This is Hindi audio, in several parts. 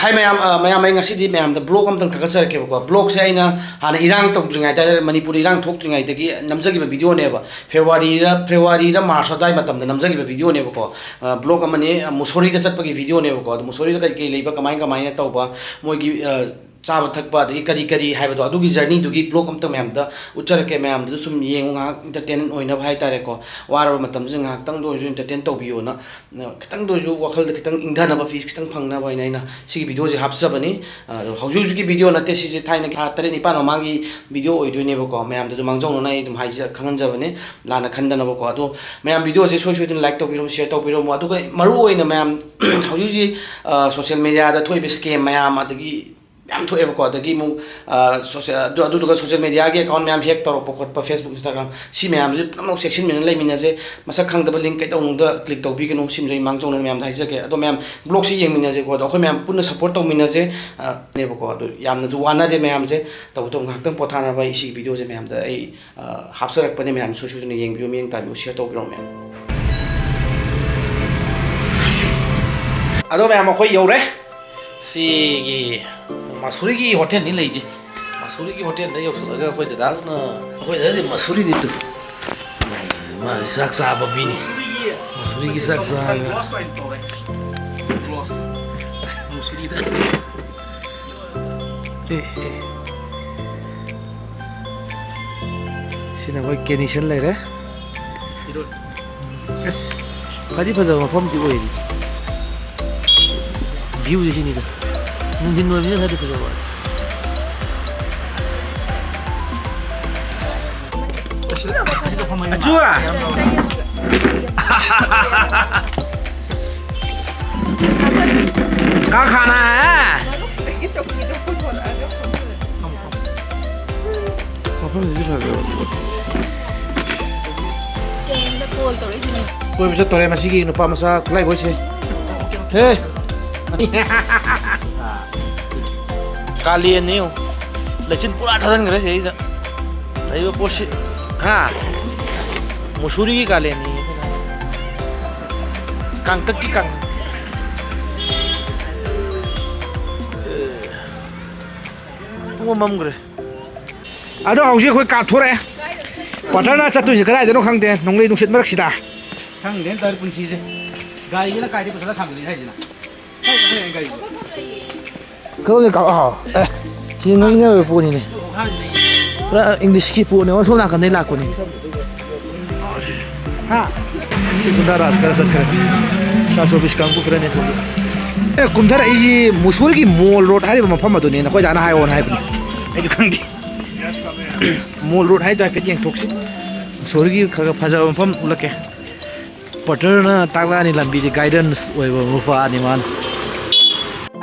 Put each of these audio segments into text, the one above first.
Hi ma'am ngasi ma'am the blog amtang thakasar ke ko blog se aina hana irang tok dringai ta Manipur irang thok dringai ta ki namjagi ba video ne ba February ra March dai matam da namjagi ba video ne ba ko blog amane Mussoorie da chat pa ki video ne ba ko Mussoorie da kai leiba kamai kamai ta ba moi ki चाब थकपा करी करी है जर्नी ब्लॉग अमत मैम उच्चरके मैम सूम येंग इंटरटेन भाई तारे को वारब इंटरटेन तौबीना खतंग वखल खतंग इंधनब फीस खतंग फंगनब वीडियो से हापजबनी हौजी वीडियो नाते थाइन 3-4 ममांगी वीडियो होइदोइनेबको मैम मांगजौना खंगनजबने लाना खंदनबको अदो मैम वीडियो से सोई सोई लाइक तौबीरो शेयर तौबीरो अदुगा मरु ओइना मैम हौजी सोशल मीडिया दा थोइबे स्कैम मैम अदगी मैम थोएबको अदगी मु सोशल मीडिया के अकाउंट मैम हैक तौरप खोटप फेसबुक इंस्टाग्राम सी मैम से पुनः सेक्शन में लेमिनजे मसक खंगदब लिंक कइतौनुदा क्लिक तौबीगनो सिमजै मांगजौना मैम हाइजके अदो मैम ब्लॉग से येंगमिनजे को अखोय मैम पुनः सपोर्ट तौमिनजे नेबको अदो यामना दु वानादे मैम से तौतो ngakhtang pothanaba isi video se ma'am दा ai hapsarakpane मैम सोशल ने येंगबियो मेंग ताबियो शेयर तौबिरो मैम अदो मैम अखोय यौरे सिगी Mussoorie की होटल नहीं लेदी Mussoorie की होटल नहीं होता अगर कोई दास ना कोई दास Mussoorie नहीं तो मां साक्सा बबीनी Mussoorie की साक्सा Mussoorie दा सिना कोई केनिशन ले रहे सिरो बस कदी फजा मफम दी ओइरी व्यू जैसी नहीं था दिन में भी नहीं था कुछ और अच्छा क्या खाना है कोई भी तो रे मसीकी नुपा मसा खुलाई बोल से हे काली नहीं हो लेकिन पूरा ठहरन करे यही नहीं वो पोश हाँ Mussoorie की काली नहीं है कांग तक की कांग वो मम करे आदो हाउजी कोई काट थोड़ा है पठाना चतु से करा जनो खांग दे नोंगले नुसित मरक सिदा खांग दे तार पुंची से गाड़ी ना कायदे पसला खांग दे है जना गाड़ी 그러네 아 지능을 보니네 इंग्लिश की पूने और सोना करने लाको नहीं हाँ कुंदा रास कर सकते हैं 720 काम को करने तो कुंदा इसी Mussoorie की मॉल रोड है वो मफम अदुनी ना कोई जाना है वो ना है ये जो कंदी मॉल रोड है तो पे यंग टॉक्सी Mussoorie की फजा मफम उलके पटर ना तागला नि लंबी गाइडेंस वो मुफा निमान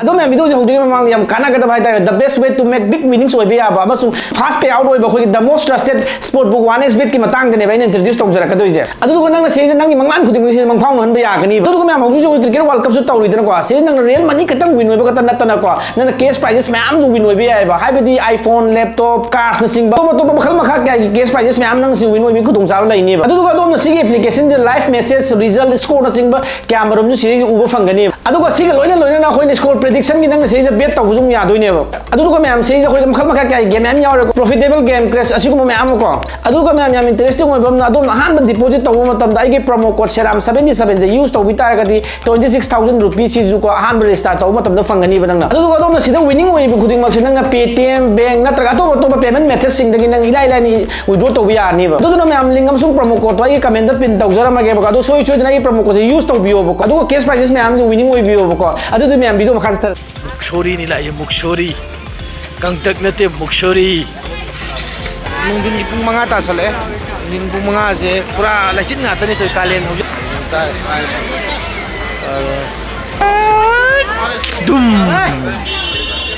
अदो मैं वीडियो से होंगे मांग यम काना गदा भाई the best way to make big winnings ओइबे याबा अमसु फास्ट पे आउट ओइबा खोइ the most trusted sport book 1xbet की मतंग दने भाई इंट्रोड्यूस तौजरा कदोइजे अदु नंग से नंग मंगलान खुदिंग से मंग फाउन हन यागनी अदु मैं होजु क्रिकेट वर्ल्ड कप सु तौरिदन को से नंग रियल मनी खतंग विन ओइबा कतन नतन को नंग केस प्राइजेस मैम जु विन ओइबे याबा हाइबदी आईफोन लैपटॉप कार्स न सिंग तो बखल मखा क्या केस प्राइजेस मैम नंग सि विन ओइबे खुदुंग चाव लैनी अदु को दोम सिगे एप्लीकेशन जे लाइव मैसेज रिजल्ट स्कोर न सिंग कैमरा जु सि उबा फंगनी अदु को सिगे लोइना लोइना ना खोइ स्कोर प्रेडिक्शन की नंग से बेट तौजुम यादोइनेब अदुगो मैम से जखोइ मखल मखा क्या गेम मैम याव प्रॉफिटेबल गेम क्रैश असिगुम मैम को अदुगो मैम याम इंटरेस्टिंग ओइबम ना अदुम अहान डिपॉजिट तौब मतम दाइगे प्रोमो कोड सेराम 77 जे यूज तौबि तारगदि 26000 रुपीस सिजु को अहान रजिस्टर तौब मतम द फंगनी बनंग अदुगो अदुम सिदा विनिंग ओइबु खुदिंग मक सिनंग पेटीएम बैंक नत्रगा तो पेमेंट मेथड सिंग दगी नंग इलाइ लाइनि विड्रॉ तौबि यानिब अदुगो मैम लिंक अमसुंग प्रोमो कोड तो आई कमेंट पिन तौजरमगे बका अदु सोइ सोइ दना प्रोमो कोड यूज तौबियो बका अदुगो केस प्राइजेस मैम जो विनिंग ओइबियो बका अदु मैम वीडियो मखा Mussoorie ni lah ya Mussoorie kang tak nate Mussoorie mungkin ipung mga tasal ipung mga se pura lachin ngata ni toy kalen ho dum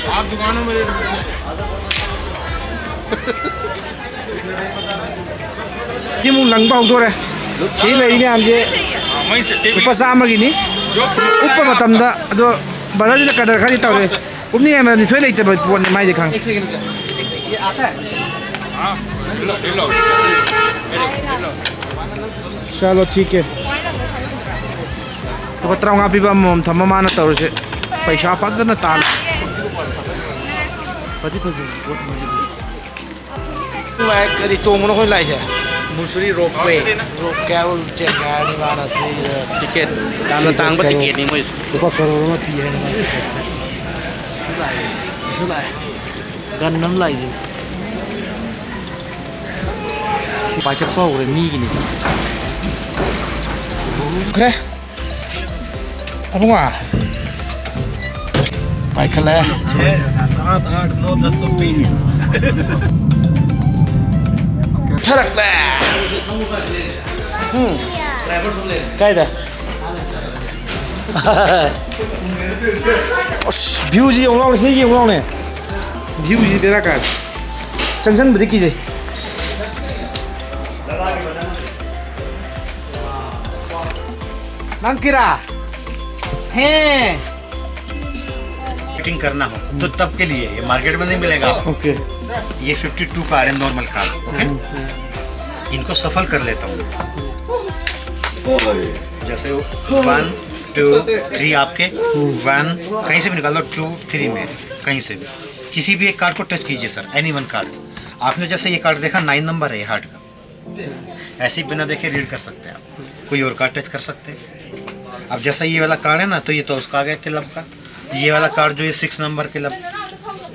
aap दुकानों में ये मुंग लंग पाउ तो रे सही ले ini amje upa sama gini upa matam da ado बड़ा जी कदर खाली तौरे उन्नी है मैं निथोई लेते बोलने माय जे खांग ये आता है हां लो चलो ठीक है तो बताऊंगा अभी बम थम्मा माना तौर से पैसा फजन ताल फजी फजी करी तोंगनो कोई लाइसे मुसुरी रोपवे रोपकेल चेंगानी वाला से टिकट तांग तांग बा टिकट नहीं moist lupa karo ma pi hai na sulai gan nam lai ji pai ke pau re mi gini kre apa ngah pai khala 6 7 8 9 10 तो पी ठरक ले काय दा view gì ông long này gì ông long này view gì để ra cả chân chân bị gì mang kira है फिटिंग करना हो तो तब के लिए ये मार्केट में नहीं मिलेगा आपको। ओके ये 52 कार है नॉर्मल कार। ओके इनको सफल कर लेता हूँ जैसे 1 2 3 आपके 1 कहीं से भी निकाल लो 2 3 में कहीं से भी किसी भी एक कार्ड को टच कीजिए सर एनी वन कार्ड। आपने जैसे ये कार्ड देखा 9 नंबर है ये हार्ट का ऐसे ही बिना देखे रीड कर सकते हैं आप कोई और कार्ड टच कर सकते हैं। अब जैसा ये वाला कार्ड है ना तो ये तो उसका आ गया क्लब का ये वाला कार्ड जो ये 6 नंबर क्लब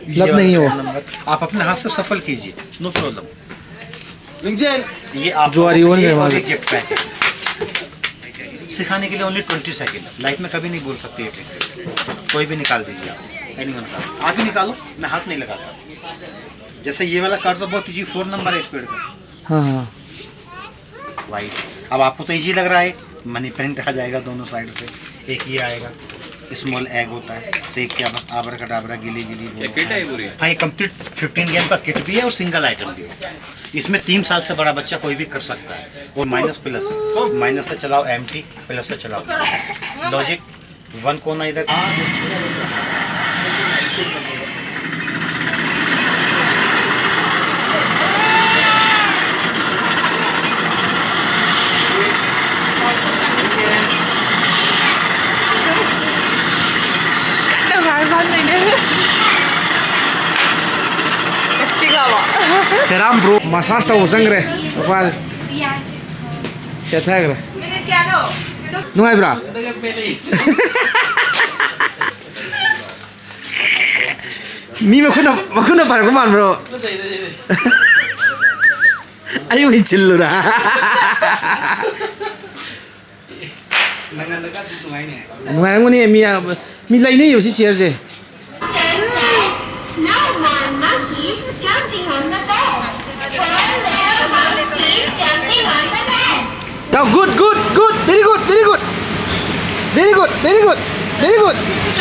नहीं हो आप अपने हाथ से सफल कीजिए नो प्रॉब्लम। ये आप गिफ्ट पैक है सिखाने के लिए ओनली 20 सेकंड लाइफ में कभी नहीं बोल सकते ये कोई भी निकाल दीजिए आप एनीवन कार्ड आप ही निकालो मैं हाथ नहीं लगाता। जैसे ये वाला कार्ड तो बहुत इजी 4 नंबर है स्पीड का हाँ हाँ वाइट। अब आपको तो इजी लग रहा है मनी प्रिंट आ जाएगा दोनों साइड से एक ये आएगा स्मॉल एग होता है सेक क्या बस आबरा कटाबरा गिली गिली किट है पूरी। हाँ ये कंप्लीट 15 गेम का किट भी है और सिंगल आइटम भी है। इसमें 3 साल से बड़ा बच्चा कोई भी कर सकता है और माइनस प्लस माइनस से चलाओ एम्प्टी प्लस से चलाओ लॉजिक 1 कोना इधर Seram bro massage tahu sang re apa siapa ya Nuai bra mi makuna para kuman bro ayo hincil lu ra Nuai aku ni mi lain ni yosi chair je Now good, very good, very good, very good, very good, very good, very good,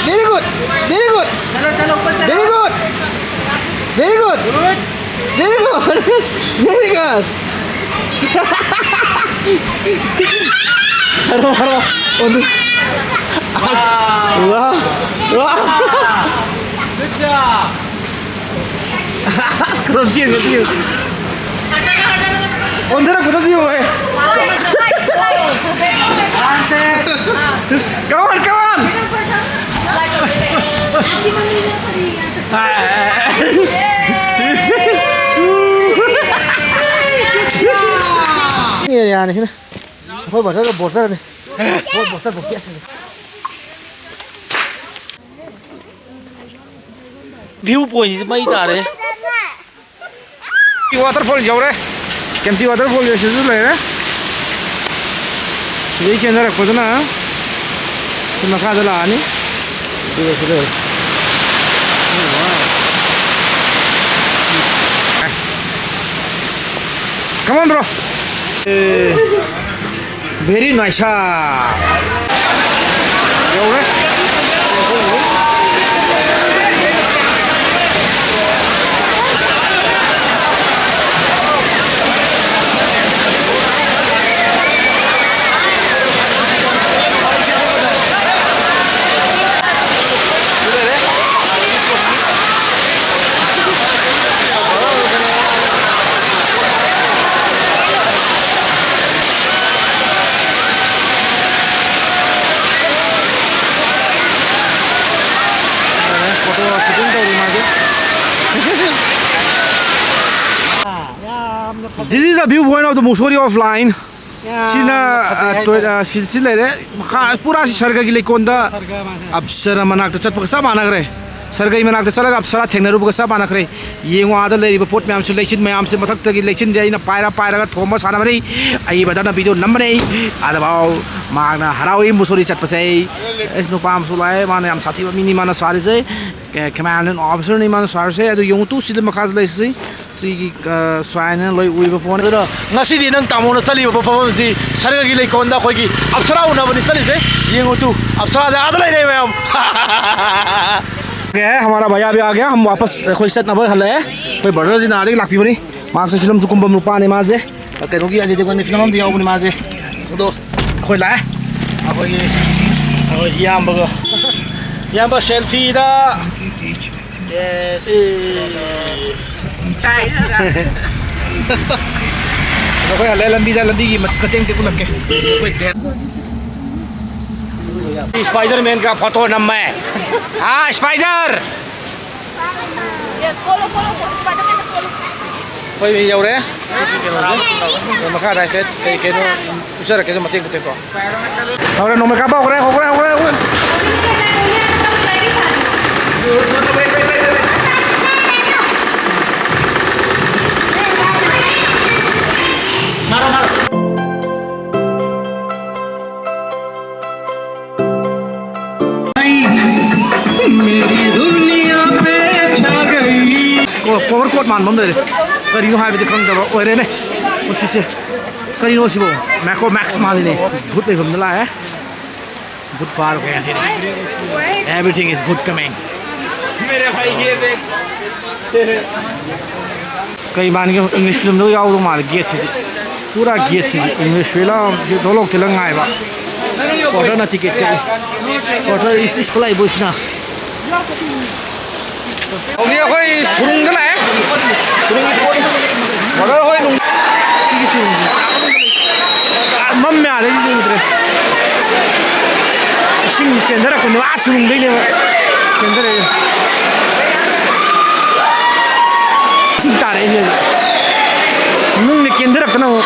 very good, very good, very good, very good, very good. Haro, wow, wow. Good job. Keranjir. Ondera kuda diyo eh. Kawan. Ini ya nih sini. Apa botol nih? Botol biasa nih. View point mấy ta đấy. Waterfall jauh deh. Kemti waterfall ya sudah lah ya. Sudah channel aku tu na. Cuma kau adalah ni. Sudah. Come on bro. Very nice. Jauh deh. Photo shooting तौरी माजे This is a view point of the Mussoorie offline. Sina lere pura sarga gi lekonda apsara manak ta chatpa sa mana gre sarga manak ta chalaga apsara thengna ru sa mana gre yengo ada leri pot myam su lechin mayam se mathak ta gi lechin jai na paira paira ga thoma sana mari ai badana video namne ada bau magna harawi Mussoorie chatpa sei es no pam su lai mana am sathi mini mana sari se commandant officer ni mana sari se adu yong tu sil makhaz lai se si swaina loi uiba pon do ngasi di nang tamona chali ba pam si sarga gi lei konda khoi gi apsara una bani chali se yengo tu apsara da ada lai dei ma'am गया है हमारा भैया भी आ गया हम वापस कोई सेट नबर हल है कोई बर्डर जी ना आदि लाखी बनी मार्क्स फिल्म से कुंभम रूपा ने माजे कहीं की आज देखो फिल्म हम दिया बनी माजे तो कोई लाए अब ये यहाँ पर सेल्फी दा तो कोई हल्ले लंबी की कटिंग टेकू लग के कोई स्पाइडरमैन का फोटो नम्मा है हाँ स्पाइडर कोई भी जाओ रे मखा दाई फेट कई के नो उचर के जो मते कुते को और नो में का बा ओरे मारो मेरी दुनिया पे छा गई कोवर कोट मान बम दे करी नो हाय बे खंग दबो ओरे ने उछि से करी नो सिबो मैको मैक्स माल ने भूत पे बम ला है भूत फार हो गया थे एवरीथिंग इज गुड कमिंग मेरे भाई ये देख कई बार के इंग्लिश फिल्म दो याव दो माल गेट से पूरा गेट से इंग्लिश फिल्म जे दो लोग तेलंग आए बा ऑर्डर ना टिकट के ऑर्डर इस coli बोसना ông kia khơi sung cái này sung vào đó khơi nung cái sung mắm mè đấy chứ gì đấy sinh sen thế là còn nó sung đấy này sen thế này sinh ta đấy nung này kiến thế là cái nào